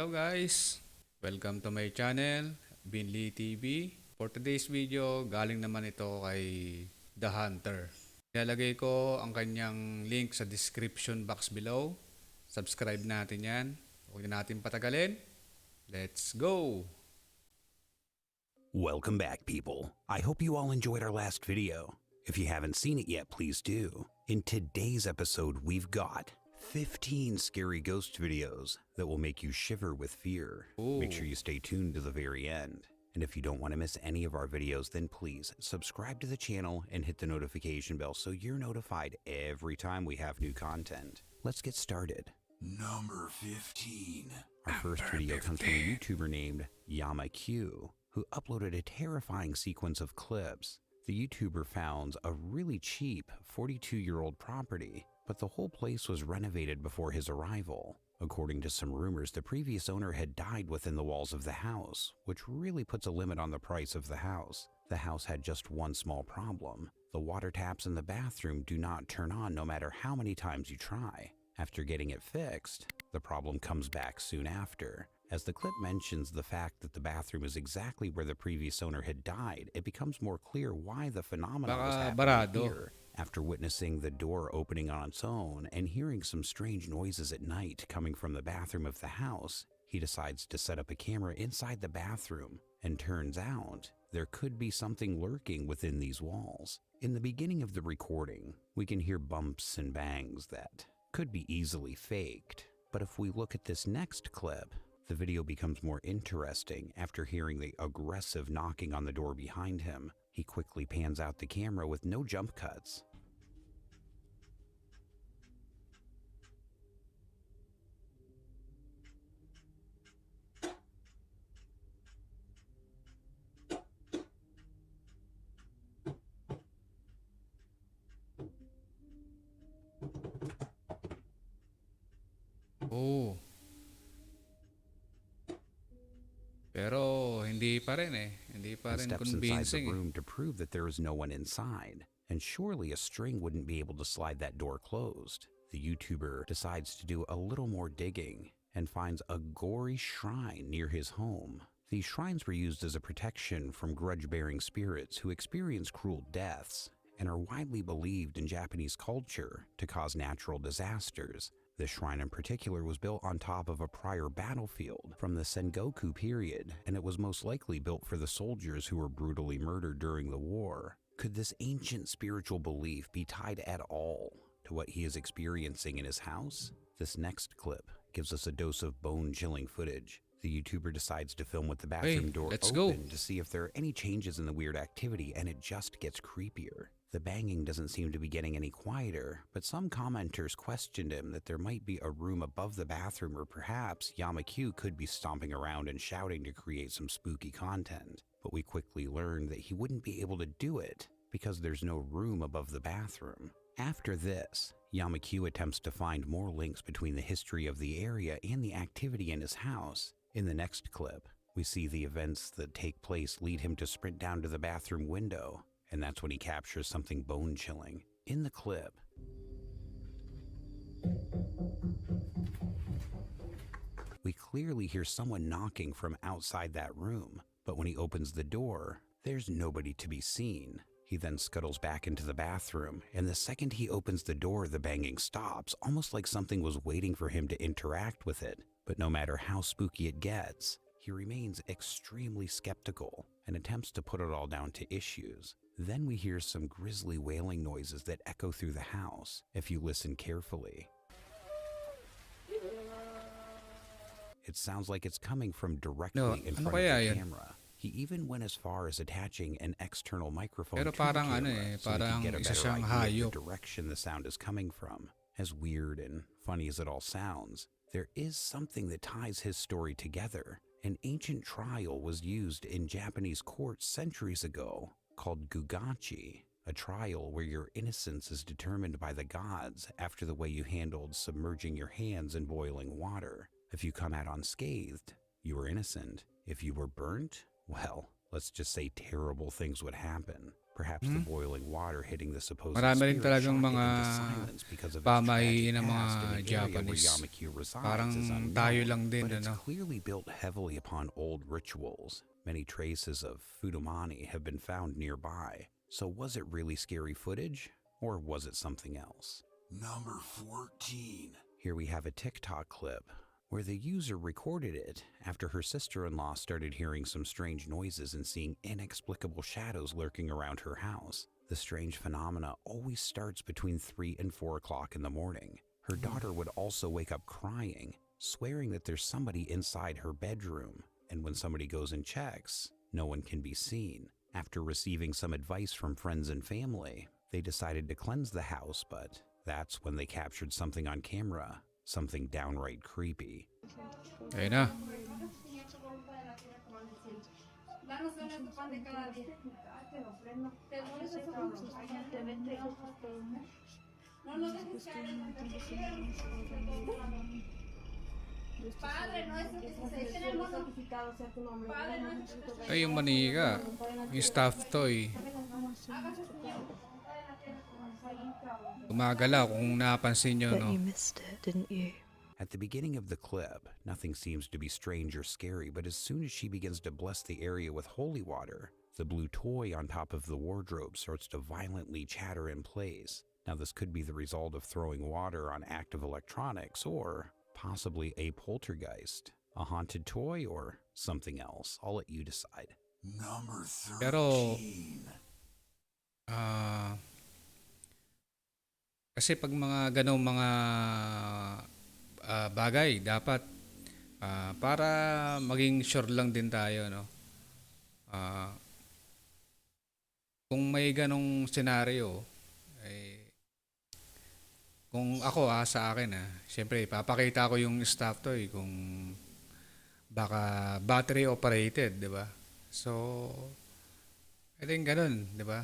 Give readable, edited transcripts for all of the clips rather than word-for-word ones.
Hello guys! Welcome to my channel, Binli TV. For today's video, galing naman ito kay The Hunter. Ilalagay ko ang kanyang link sa description box below. Subscribe natin yan. Huwag na natin patagalin. Let's go! Welcome back, people. I hope you all enjoyed our last video. If you haven't seen it yet, please do. In today's episode, we've got 15 scary ghost videos that will make you shiver with fear. Ooh. Make sure you stay tuned to the very end. And if you don't want to miss any of our videos, then please subscribe to the channel and hit the notification bell so you're notified every time we have new content. Let's get started. Number 15. Our first video comes from a YouTuber named YamaQ, who uploaded a terrifying sequence of clips. The YouTuber found a really cheap 42-year-old property, but the whole place was renovated before his arrival. According to some rumors, the previous owner had died within the walls of the house, which really puts a limit on the price of the house. The house had just one small problem. The water taps in the bathroom do not turn on no matter how many times you try. After getting it fixed, the problem comes back soon after. As the clip mentions the fact that the bathroom is exactly where the previous owner had died, it becomes more clear why the phenomenon was happening barado. here. After witnessing the door opening on its own and hearing some strange noises at night coming from the bathroom of the house, he decides to set up a camera inside the bathroom, and turns out there could be something lurking within these walls. In the beginning of the recording, we can hear bumps and bangs that could be easily faked, but if we look at this next clip, the video becomes more interesting after hearing the aggressive knocking on the door behind him. He quickly pans out the camera with no jump cuts. Oh. Pero hindi pa rin eh. Hindi pa And rin steps inside the convincing eh. room to prove that there is no one inside. And surely a string wouldn't be able to slide that door closed. The YouTuber decides to do a little more digging and finds a gory shrine near his home. These shrines were used as a protection from grudge-bearing spirits who experience cruel deaths and are widely believed in Japanese culture to cause natural disasters. This shrine in particular was built on top of a prior battlefield from the Sengoku period, and it was most likely built for the soldiers who were brutally murdered during the war. Could this ancient spiritual belief be tied at all to what he is experiencing in his house? This next clip gives us a dose of bone-chilling footage. The YouTuber decides to film with the bathroom door let's open go. to see if there are any changes in the weird activity, and it just gets creepier. The banging doesn't seem to be getting any quieter, but some commenters questioned him that there might be a room above the bathroom, or perhaps YamaQ could be stomping around and shouting to create some spooky content. But we quickly learned that he wouldn't be able to do it because there's no room above the bathroom. After this, YamaQ attempts to find more links between the history of the area and the activity in his house. In the next clip, we see the events that take place lead him to sprint down to the bathroom window, and that's when he captures something bone-chilling. In the clip, we clearly hear someone knocking from outside that room, but when he opens the door, there's nobody to be seen. He then scuttles back into the bathroom, and the second he opens the door, the banging stops, almost like something was waiting for him to interact with it. But no matter how spooky it gets, he remains extremely skeptical and attempts to put it all down to issues. Then we hear some grisly wailing noises that echo through the house if you listen carefully. It sounds like it's coming from directly in front of kaya the yun? camera. He even went as far as attaching an external microphone Pero to the parang camera ano eh, so he could parang get a isa better siyang idea of hayop. the direction the sound is coming from. As weird and funny as it all sounds, there is something that ties his story together. An ancient trial was used in Japanese courts centuries ago called gugachi, a trial where your innocence is determined by the gods after the way you handled submerging your hands in boiling water. If you come out unscathed, you were innocent. If you were burnt, well, let's just say terrible things would happen. Perhaps the boiling water hitting the supposed Marami rin spirit talagang shocked it mga into silence because of its pamahiin tragic ng mga past in the area where Japanese. Yamakyu resides Parang is unknown, tayo lang din, but it's ano? clearly built heavily upon old rituals. Many traces of Fudumani have been found nearby. So was it really scary footage, or was it something else? Number 14. Here we have a TikTok clip where the user recorded it after her sister-in-law started hearing some strange noises and seeing inexplicable shadows lurking around her house. The strange phenomena always starts between 3 and 4 o'clock in the morning. Her daughter would also wake up crying, swearing that there's somebody inside her bedroom, and when somebody goes and checks, no one can be seen. After receiving some advice from friends and family, they decided to cleanse the house, but that's when they captured something on camera, something downright creepy. Ayun na. Ay, yung manika. Yung stuffed toy. Gumagalaw kung napansin nyo, But no? you missed it, didn't you? At the beginning of the clip, nothing seems to be strange or scary, but as soon as she begins to bless the area with holy water, the blue toy on top of the wardrobe starts to violently chatter in place. Now, this could be the result of throwing water on active electronics, or possibly a poltergeist, a haunted toy, or something else. I'll let you decide. Number 13. Pero, kasi pag mga ganong mga bagay, dapat para maging sure lang din tayo, no? Kung may ganong senaryo, eh, kung ako sa akin syempre papakita ko yung stuff toy kung baka battery operated, 'di ba? So, I think ganun, 'di ba?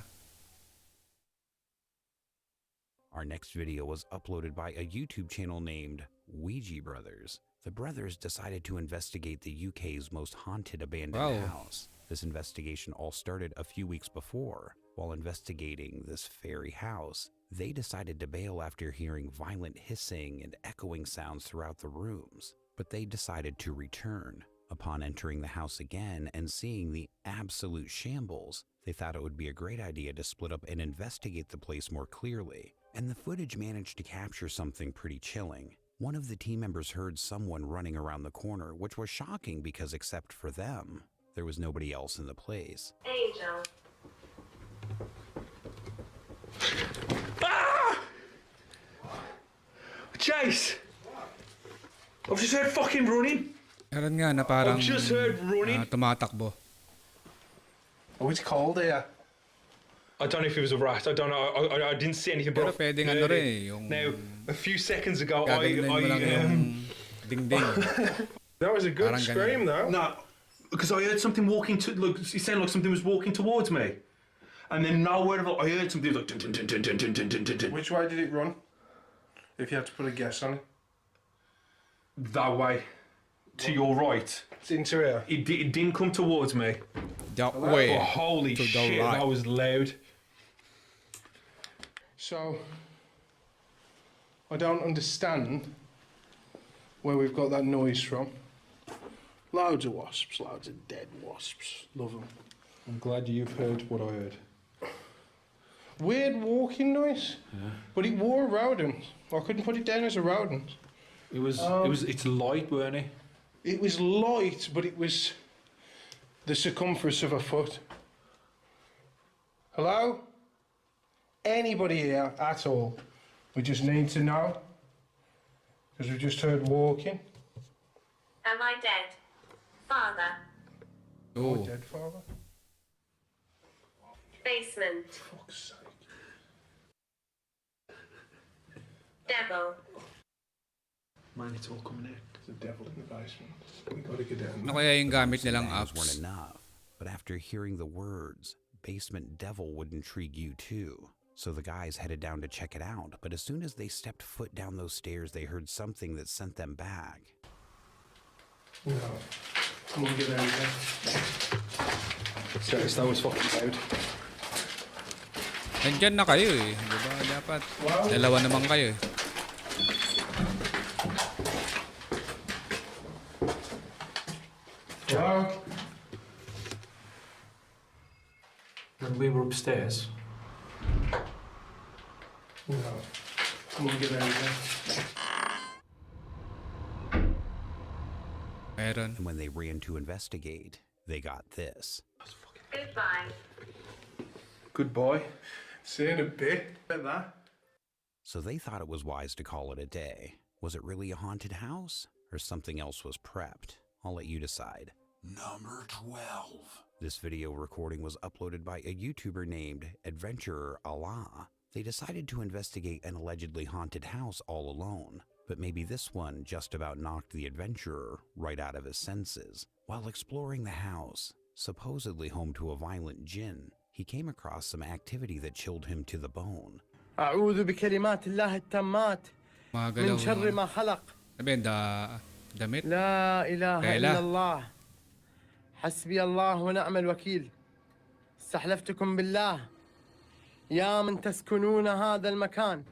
Our next video was uploaded by a YouTube channel named Ouija Brothers. The brothers decided to investigate the UK's most haunted abandoned house. This investigation all started a few weeks before. While investigating this fairy house, they decided to bail after hearing violent hissing and echoing sounds throughout the rooms. But they decided to return. Upon entering the house again and seeing the absolute shambles, they thought it would be a great idea to split up and investigate the place more clearly. And the footage managed to capture something pretty chilling. One of the team members heard someone running around the corner, which was shocking because except for them, there was nobody else in the place. Angel. Ah! Chase! I've just heard fucking running. Meron nga na parang I've just heard running. tumatakbo. Oh, it's cold here. I don't know if it was a rat. I don't know. I didn't see anything. Pero But pwedeng I ano heard rin it. yung Now, a few seconds ago, gagawin mo lang yung dingding. That was a good Parang scream, though. No, because I heard something walking to. Look, it sounded like something was walking towards me, and then nowhere of it, I heard something like dun, dun, dun, dun, dun, dun, dun, dun, dun, dun. Which way did it run? If you had to put a guess on it. That way, to your right. It's into here. It didn't come towards me. That way. Oh, holy To the shit! right. That was loud. So, I don't understand where we've got that noise from. Loads of wasps, loads of dead wasps. Love them. I'm glad you've heard what I heard. Weird walking noise, but it wore a rodent. I couldn't put it down as a rodent. It was. It's light, weren't it? It was light, but it was the circumference of a foot. Hello? Anybody here at all? We just need to know. Because we just heard walking. Am I dead? Father. Oh, Oh, dead father. Basement. Fuck's sake. Devil. Man, it's all coming out. There's a devil in the basement. We gotta get down ano there. kaya yung gamit nilang Names weren't apps? enough, but after hearing the words, basement devil would intrigue you too. So the guys headed down to check it out, but as soon as they stepped foot down those stairs, they heard something that sent them back. No. Come on, get out of there. Stress, that was fucking loud. Nandyan na kayo eh. Diba? Dapat Wow. dalawa naman kayo eh. Wow. When we were upstairs. No. Come on, get out of there. Meron. And when they ran to investigate, they got this. Goodbye. Goodbye. See you in a bit. Like that. So they thought it was wise to call it a day. Was it really a haunted house? Or something else was prepped? I'll let you decide. Number 12. This video recording was uploaded by a YouTuber named Adventurer Allah. They decided to investigate an allegedly haunted house all alone, but maybe this one just about knocked the adventurer right out of his senses. While exploring the house, supposedly home to a violent jinn, he came across some activity that chilled him to the bone. أعوذ بكلمات الله التامات Mga من galaw. شر ما خلق Sabi, damit. لا إله كيلا. إلا الله حسبي الله ونعم الوكيل استحلفتكم بالله يا من تسكنون هذا المكان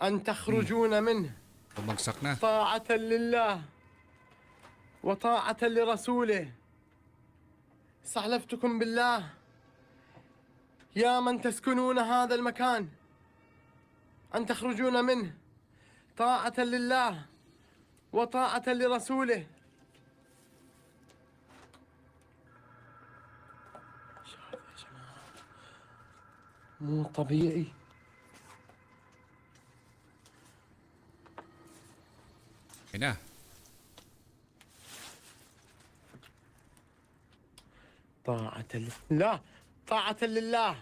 أن تخرجون منه Bumagsak na. طاعة لله وطاعة لرسوله استحلفتكم بالله يا من تسكنون هذا المكان أن تخرجون منه طاعة لله وطاعة لرسوله. مو طبيعي. Ayun na. لا طاعة لله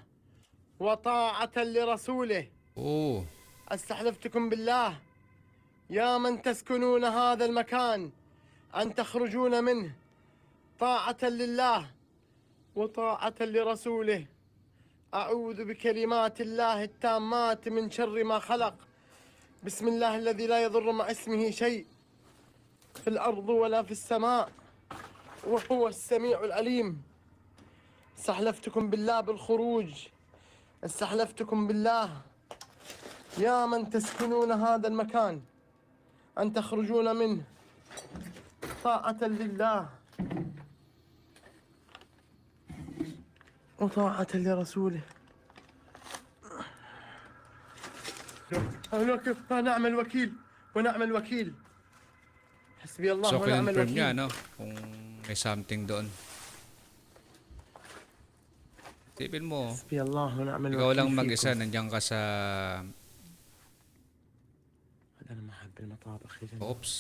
وطاعة لرسوله. Oo. استحلفتكم بالله يا من تسكنون هذا المكان أن تخرجون منه طاعة لله وطاعة لرسوله. أعوذ بكلمات الله التامات من شر ما خلق. بسم الله الذي لا يضر مع اسمه شيء في الأرض ولا في السماء وهو السميع العليم. استحلفتكم بالله بالخروج. استحلفتكم بالله يا من تسكنون هذا المكان أن تخرجون منه طاعة لله وطاعة لرسوله. نعم الوكيل ونعم الوكيل. حسبي الله So, ونعم confirm niya, الوكيل. no? Kung may something doon. Tipin mo, حسبي الله ونعم الوكيل. ikaw lang mag-isa, فيكم. nandiyan ka sa... أنا ما أحب المطابخ يا جماعة. Oops.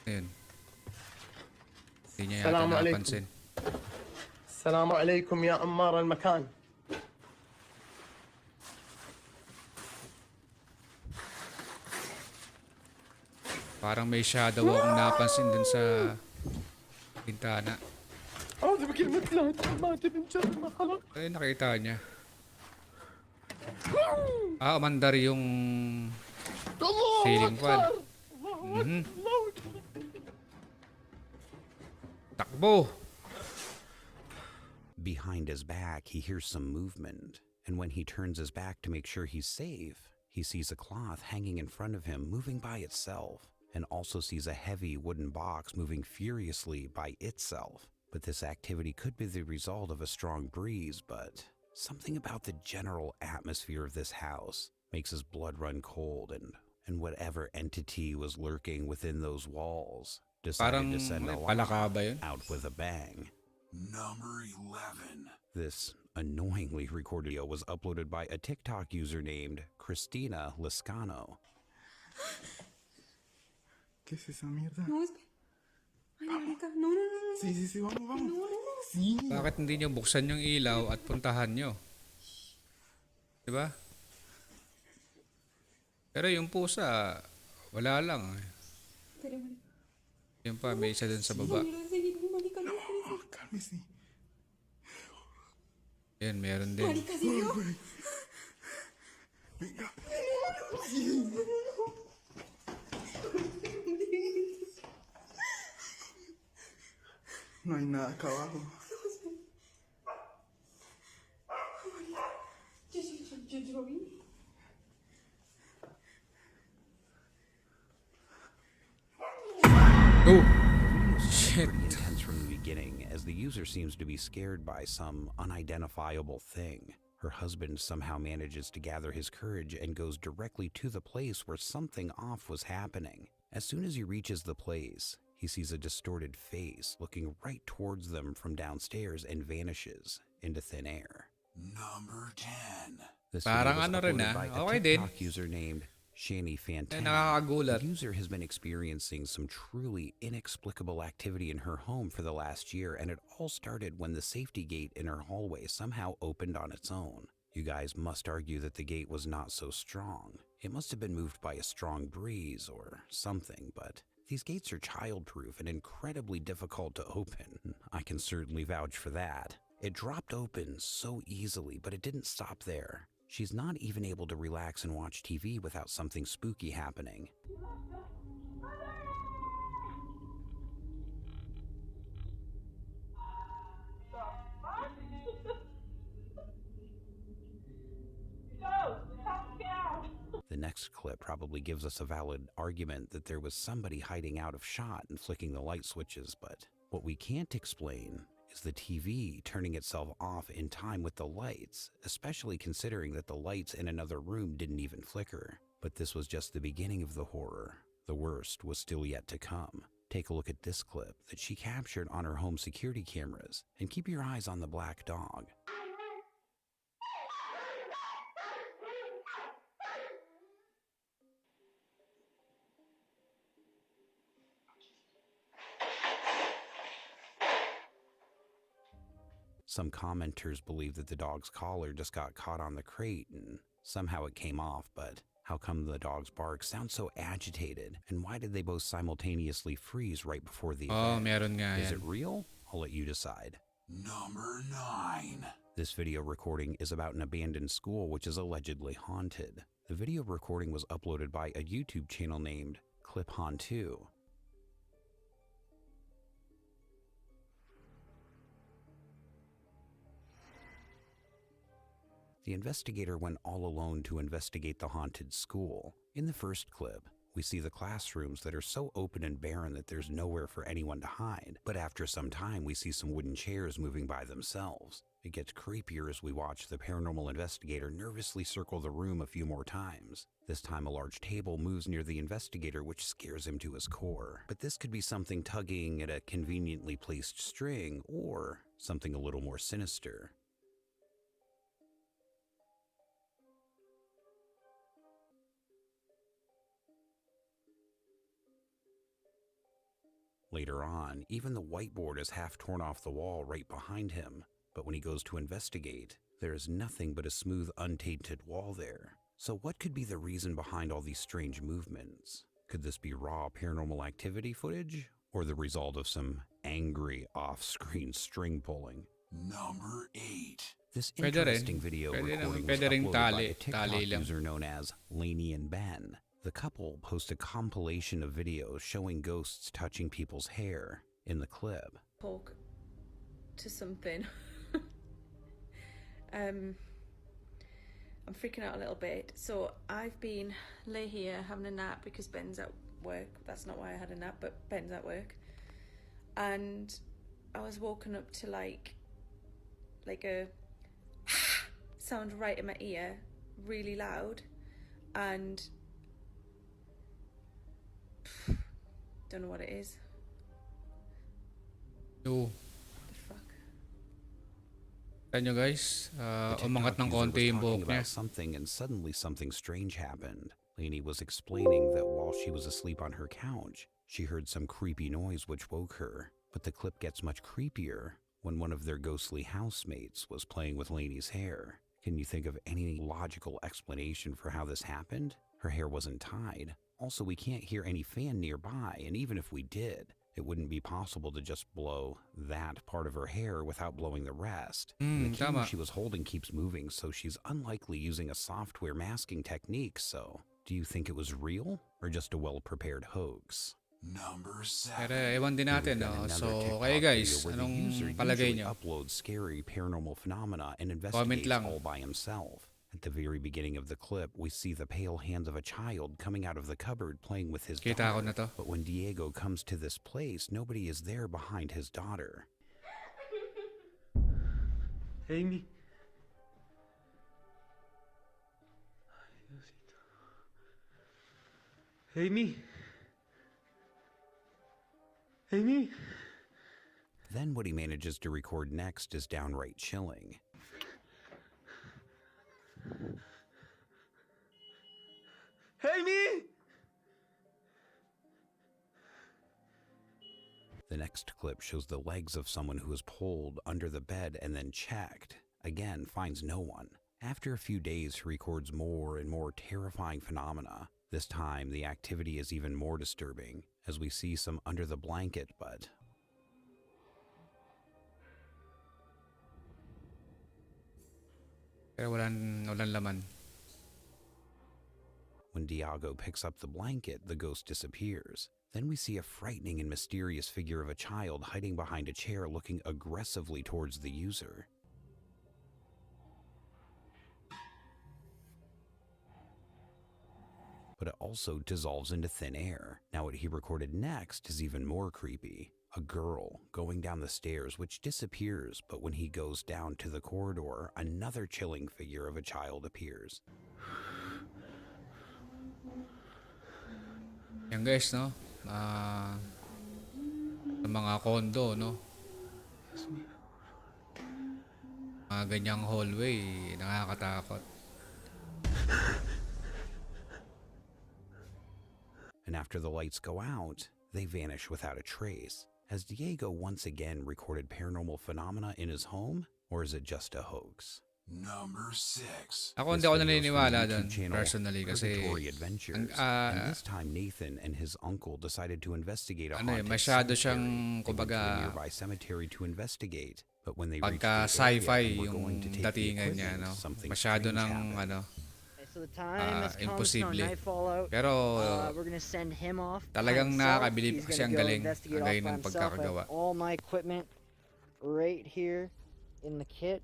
Ayun. Hindi niya Salaam yata alaikum. napansin. السلام عليكم يا أمار المكان. Parang may shadow akong napansin dun sa bintana. أعوذ بكلمة الله التامات من شر ما خلق. Ay, nakita niya. Umandar yung الله ceiling fan. أكبر. Mhm. الله أكبر. Takbo! Behind his back, he hears some movement, and when he turns his back to make sure he's safe, he sees a cloth hanging in front of him moving by itself, and also sees a heavy wooden box moving furiously by itself. But this activity could be the result of a strong breeze, but something about the general atmosphere of this house makes his blood run cold, and whatever entity was lurking within those walls decided Parang to send a palaka ba yun? out with a bang. Number 11. This annoyingly recorded video was uploaded by a TikTok user named Christina Liscano. ¿Qué es esa mierda? No, espera. Ay, ahorita. No, no, no, no. Sí, sí, sí, vamos, vamos. No, no, no. Sí. Bakit hindi nyo buksan yung ilaw at puntahan nyo? Diba? Pero yung pusa, wala lang. Espera, Mari. Yung pa, may isa dun sa baba. Mira, seguir. Mari, cálmate. Oh, cálmese. Yan, meron din. Marica, ¿serio? Venga. No hay nada acá abajo. Oh, shit. Pretty intense from the beginning, as the user seems to be scared by some unidentifiable thing. Her husband somehow manages to gather his courage and goes directly to the place where something off was happening. As soon as he reaches the place, he sees a distorted face looking right towards them from downstairs and vanishes into thin air. Number 10. This Parang video was ano rin, uploaded by okay a din. TikTok user named Shani Fantana. nakakagulat. The user has been experiencing some truly inexplicable activity in her home for the last year, and it all started when the safety gate in her hallway somehow opened on its own. You guys must argue that the gate was not so strong. It must have been moved by a strong breeze or something, but these gates are childproof and incredibly difficult to open. I can certainly vouch for that. It dropped open so easily, but it didn't stop there. She's not even able to relax and watch TV without something spooky happening. The next clip probably gives us a valid argument that there was somebody hiding out of shot and flicking the light switches, but what we can't explain is the TV turning itself off in time with the lights, especially considering that the lights in another room didn't even flicker. But this was just the beginning of the horror. The worst was still yet to come. Take a look at this clip that she captured on her home security cameras, and keep your eyes on the black dog. Some commenters believe that the dog's collar just got caught on the crate and somehow it came off, but how come the dog's bark sounds so agitated? And why did they both simultaneously freeze right before the Oh, event? meron nga Is yan. it real? I'll let you decide. Number 9. This video recording is about an abandoned school which is allegedly haunted. The video recording was uploaded by a YouTube channel named ClipHaunt2. The investigator went all alone to investigate the haunted school. In the first clip, we see the classrooms that are so open and barren that there's nowhere for anyone to hide. But after some time, we see some wooden chairs moving by themselves. It gets creepier as we watch the paranormal investigator nervously circle the room a few more times. This time a large table moves near the investigator, which scares him to his core. But this could be something tugging at a conveniently placed string, or something a little more sinister. Later on, even the whiteboard is half torn off the wall right behind him, but when he goes to investigate, there is nothing but a smooth, untainted wall there. So what could be the reason behind all these strange movements? Could this be raw paranormal activity footage, or the result of some angry off-screen string pulling? Number 8. This Pwede rin. interesting video Pwede recording was pwede ring uploaded by tali- a TikTok tali lang. user known as Lainey and Ben. The couple post a compilation of videos showing ghosts touching people's hair. In the clip, Talk to something. I'm freaking out a little bit. So I've been lay here having a nap because Ben's at work. That's not why I had a nap, but Ben's at work. And I was woken up to like a sound right in my ear, really loud, and don't know what it is. So, The fuck? ayan nyo guys, the umangat TikTok ng user konti was yung talking buhok niya. about something, and suddenly something strange happened. Lainey was explaining that while she was asleep on her couch, she heard some creepy noise which woke her. But the clip gets much creepier when one of their ghostly housemates was playing with Lainey's hair. Can you think of any logical explanation for how this happened? Her hair wasn't tied. Also, we can't hear any fan nearby, and even if we did, it wouldn't be possible to just blow that part of her hair without blowing the rest. And the camera Tama. she was holding keeps moving, so she's unlikely using a software masking technique. So, do you think it was real or just a well-prepared hoax? Pero ewan din natin, Then no? another So, TikTok kayo guys, video where the anong user palagay usually nyo? uploads scary paranormal phenomena and Comment investigates lang. all by himself. At the very beginning of the clip, we see the pale hands of a child coming out of the cupboard playing with his Kita ko daughter. na to. But when Diego comes to this place, nobody is there behind his daughter. Amy. Amy. Amy. Then what he manages to record next is downright chilling. Amy. The next clip shows the legs of someone who is pulled under the bed and then checked. Again, finds no one. After a few days, he records more and more terrifying phenomena. This time, the activity is even more disturbing, as we see some under the blanket, but Pero walang laman. when Diego picks up the blanket, the ghost disappears. Then we see a frightening and mysterious figure of a child hiding behind a chair looking aggressively towards the user. But it also dissolves into thin air. Now what he recorded next is even more creepy. A girl going down the stairs which disappears, but when he goes down to the corridor, another chilling figure of a child appears. Yan guys, no? Sa mga condo, no? Mga ganyang hallway, nakakatakot. And after the lights go out, they vanish without a trace. Has Diego once again recorded paranormal phenomena in his home, or is it just a hoax? Number 6. Ako hindi This ako video is from naniniwala YouTube doon, channel personally, kasi Purgatory Adventures. And this time Nathan and his uncle decided to investigate a haunted masyado cemetery. siyang, They went to a kumbaga, nearby cemetery to investigate. But when they reached pagka the area sci-fi and were yung going to take the datingan niya, equipment, no? something Masyado strange ng, happened. ano, So the time has come, it's no imposible. nightfall out. Pero, We're gonna send him off. talagang by himself. nakakabilib He's kasi gonna ang go galing. investigate Ang off galing by ng himself. I have pagkakagawa. all my equipment right here in the kit.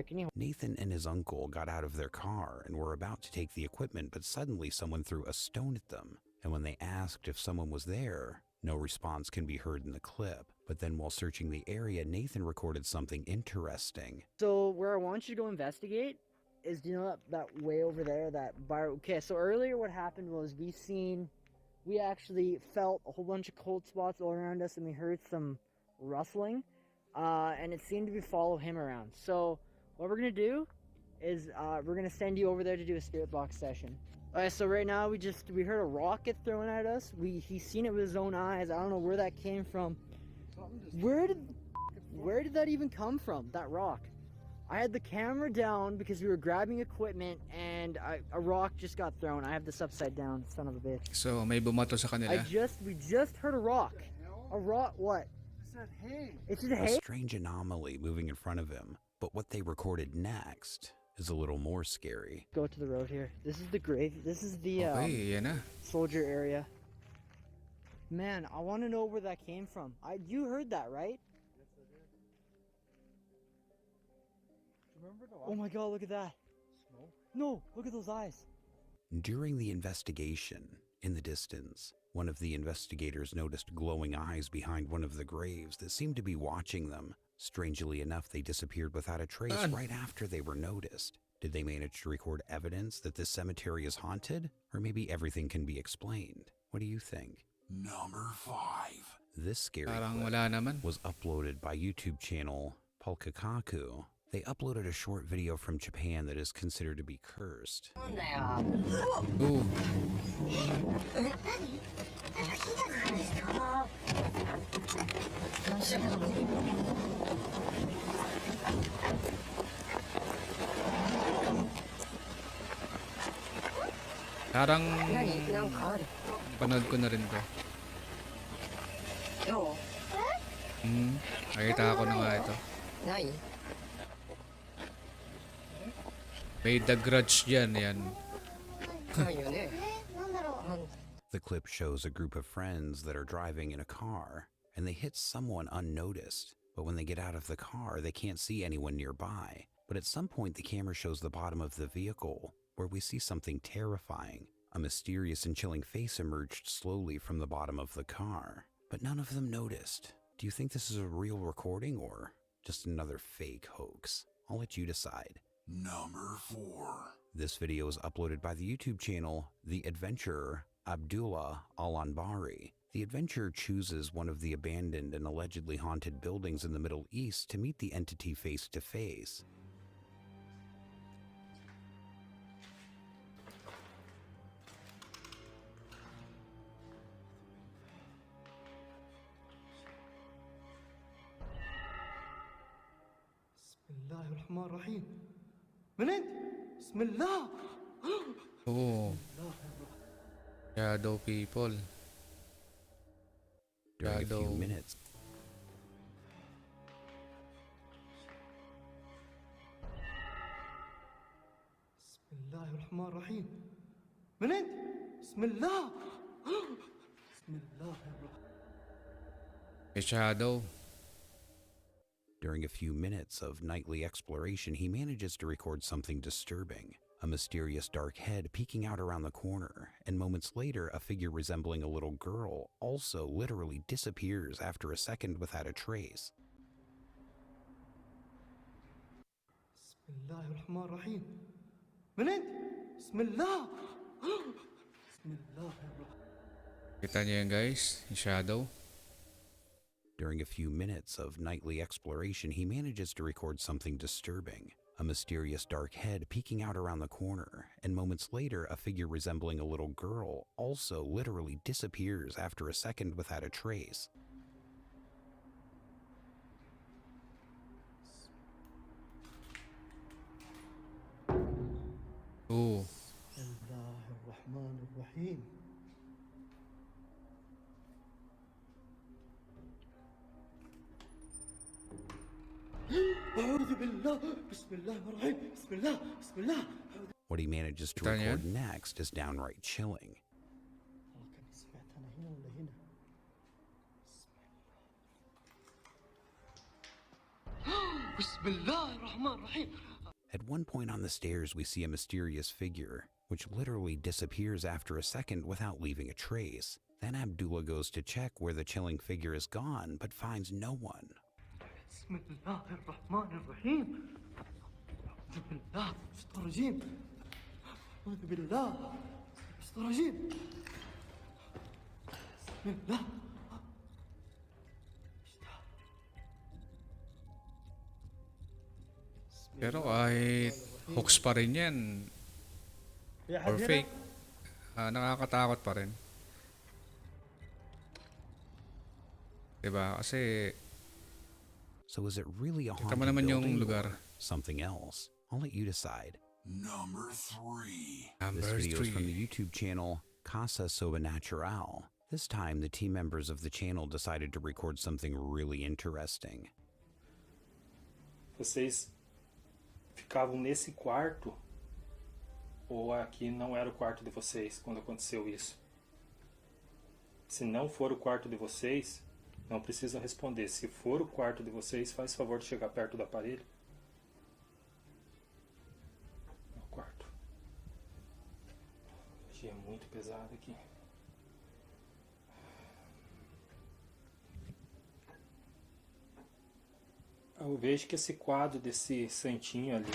Can you? Nathan and his uncle got out of their car and were about to take the equipment, but suddenly someone threw a stone at them. And when they asked if someone was there, no response can be heard in the clip. But then while searching the area, Nathan recorded something interesting. So where I want you to go investigate is, you know, that way over there, that bar. Okay, so earlier what happened was we actually felt a whole bunch of cold spots all around us, and we heard some rustling, and it seemed to be follow him around. So what we're gonna do is we're gonna send you over there to do a spirit box session. Alright, so right now we heard a rock get thrown at us. He's seen it with his own eyes. I don't know where that came from. Where did that even come from? That rock. I had the camera down because we were grabbing equipment, and a rock just got thrown. I have this upside down, son of a bitch. So, may bumato sa kanila. We just heard a rock. A rock, what? It's just A hay. strange anomaly moving in front of him. But what they recorded next is a little more scary. Go to the road here. This is the grave. This is the Okay, yan na. soldier area. Man, I want to know where that came from. You heard that, right? Oh my god, look at that. No, look at those eyes. During the investigation, in the distance, one of the investigators noticed glowing eyes behind one of the graves that seemed to be watching them. Strangely enough, they disappeared without a trace right after they were noticed. Did they manage to record evidence that this cemetery is haunted? Or maybe everything can be explained? What do you think? Number 5. This scary Parang clip wala naman. was uploaded by YouTube channel Pulkakaku. They uploaded a short video from Japan that is considered to be cursed. Ooh. Parang panood ko na rin to. Nakita ko na nga ito. May The Grudge dyan, yan. The clip shows a group of friends that are driving in a car, and they hit someone unnoticed. But when they get out of the car, they can't see anyone nearby. But at some point, the camera shows the bottom of the vehicle, where we see something terrifying. A mysterious and chilling face emerged slowly from the bottom of the car, but none of them noticed. Do you think this is a real recording or just another fake hoax? I'll let you decide. Number 4. This video is uploaded by the YouTube channel The Adventurer Abdullah Al-Anbari. The adventurer chooses one of the abandoned and allegedly haunted buildings in the Middle East to meet the entity face to face. بسم الله الرحمن الرحيم. من انت؟ بسم الله. Oh, shadow people. During a few Shadow. minutes, بسم الله الرحمن الرحيم. من انت؟ بسم الله. بسم الله الرحمن. A shadow. During a few minutes of nightly exploration, he manages to record something disturbing. A mysterious dark head peeking out around the corner, and moments later, a figure resembling a little girl also literally disappears after a second without a trace. بسم الله الرحمن الرحيم. من انت؟ بسم الله. بسم الله الرحمن. Kita niyo yan guys, yung shadow. During a few minutes of nightly exploration, he manages to record something disturbing. A mysterious dark head peeking out around the corner, and moments later, a figure resembling a little girl also literally disappears after a second without a trace. Oh, بسم الله الرحمن الرحيم. أعوذ بالله. بسم الله الرحمن الرحيم. بسم الله. بسم الله. What he manages to Daniel? record next is downright chilling. والله كأني سمعت أنا هنا ولا هنا. بسم الله الرحمن الرحيم. At one point on the stairs, we see a mysterious figure, which literally disappears after a second without leaving a trace. Then Abdullah goes to check where the chilling figure is gone, but finds no one. بسم الله الرحمن الرحيم. أعوذ بالله من الشيطان الرجيم. أعوذ بالله من الشيطان الرجيم. بسم الله. pero kahit hoax pa rin yan or fake, nakakatakot pa rin. Diba? Kasi So is it really a kita mo haunted naman yung building lugar. or something else? I'll let you decide. Number 3. This Number video is from 3. the YouTube channel Casa Sobrenatural. This time, the team members of the channel decided to record something really interesting. Vocês ficavam nesse quarto? Ou aqui não era o quarto de vocês quando aconteceu isso? Se não for o quarto de vocês, não precisam responder. Se for o quarto de vocês, faz favor de chegar perto do aparelho. É o quarto. A energia é muito pesada aqui. Eu vejo que esse quadro desse santinho ali.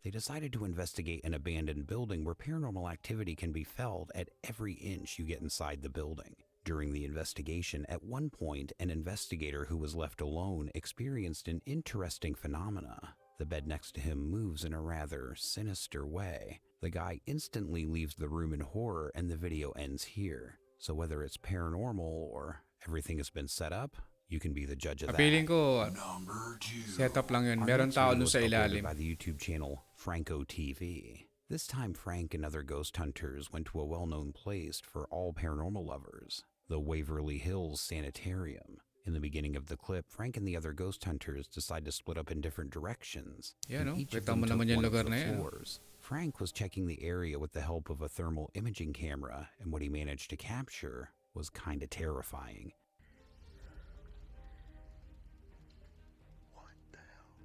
They decided to investigate an abandoned building where paranormal activity can be felt at every inch you get inside the building. During the investigation, at one point, an investigator who was left alone experienced an interesting phenomena. The bed next to him moves in a rather sinister way. The guy instantly leaves the room in horror and the video ends here. So whether it's paranormal or everything has been set up, you can be the judge of that. Feeling ko, Number 2. setup lang yun. Our Meron next tao video dun was sa uploaded ilalim. by the YouTube channel Franco TV. This time, Frank and other ghost hunters went to a well-known place for all paranormal lovers, the Waverly Hills Sanitarium. In the beginning of the clip, Frank and the other ghost hunters decide to split up in different directions. Yan, and no? each of Kita them mo took naman yung one of lugar the na yan. floors. Frank was checking the area with the help of a thermal imaging camera, and what he managed to capture was kinda terrifying. What the hell?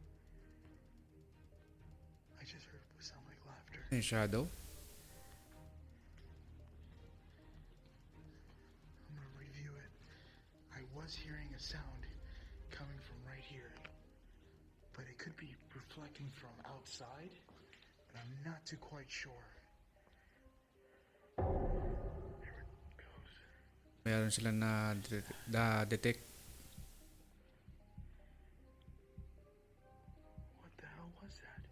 I just heard what sound like laughter. Yung shadow. I'm gonna review it. I was hearing a sound coming from right here, but it could be reflecting from outside, but I'm not too quite sure. There it goes. Meron sila na-detect. What the hell was that?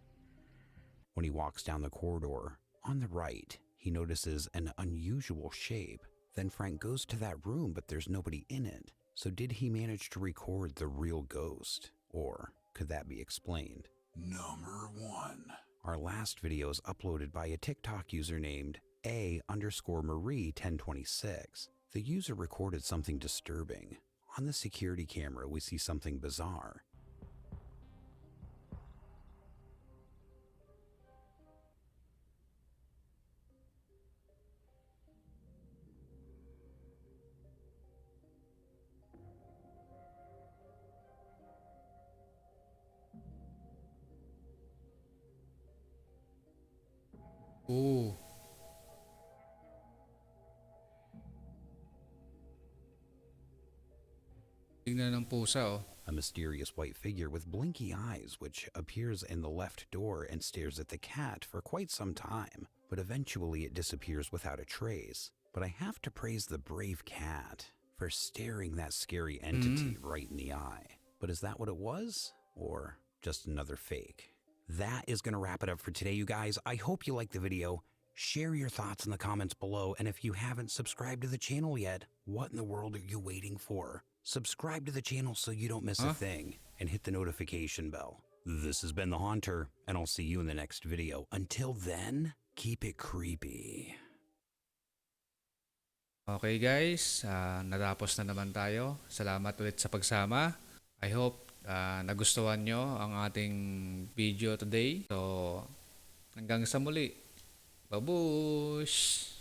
When he walks down the corridor, on the right, he notices an unusual shape. Then Frank goes to that room, but there's nobody in it. So did he manage to record the real ghost? Or could that be explained? Number 1. Our last video is uploaded by a TikTok user named A_Marie1026. The user recorded something disturbing. On the security camera, we see something bizarre. Oo. Tingnan ng pusa, oh. A mysterious white figure with blinky eyes which appears in the left door and stares at the cat for quite some time, but eventually it disappears without a trace. But I have to praise the brave cat for staring that scary entity right in the eye. But is that what it was? Or just another fake? That is going to wrap it up for today, you guys. I hope you liked the video. Share your thoughts in the comments below, and if you haven't subscribed to the channel yet, what in the world are you waiting for? Subscribe to the channel so you don't miss a thing, and hit the notification bell. This has been The Haunter, and I'll see you in the next video. Until then, keep it creepy. Okay guys, natapos na naman tayo. Salamat ulit sa pagsama. I hope nagustuhan nyo ang ating video today. So, hanggang sa muli. Babush!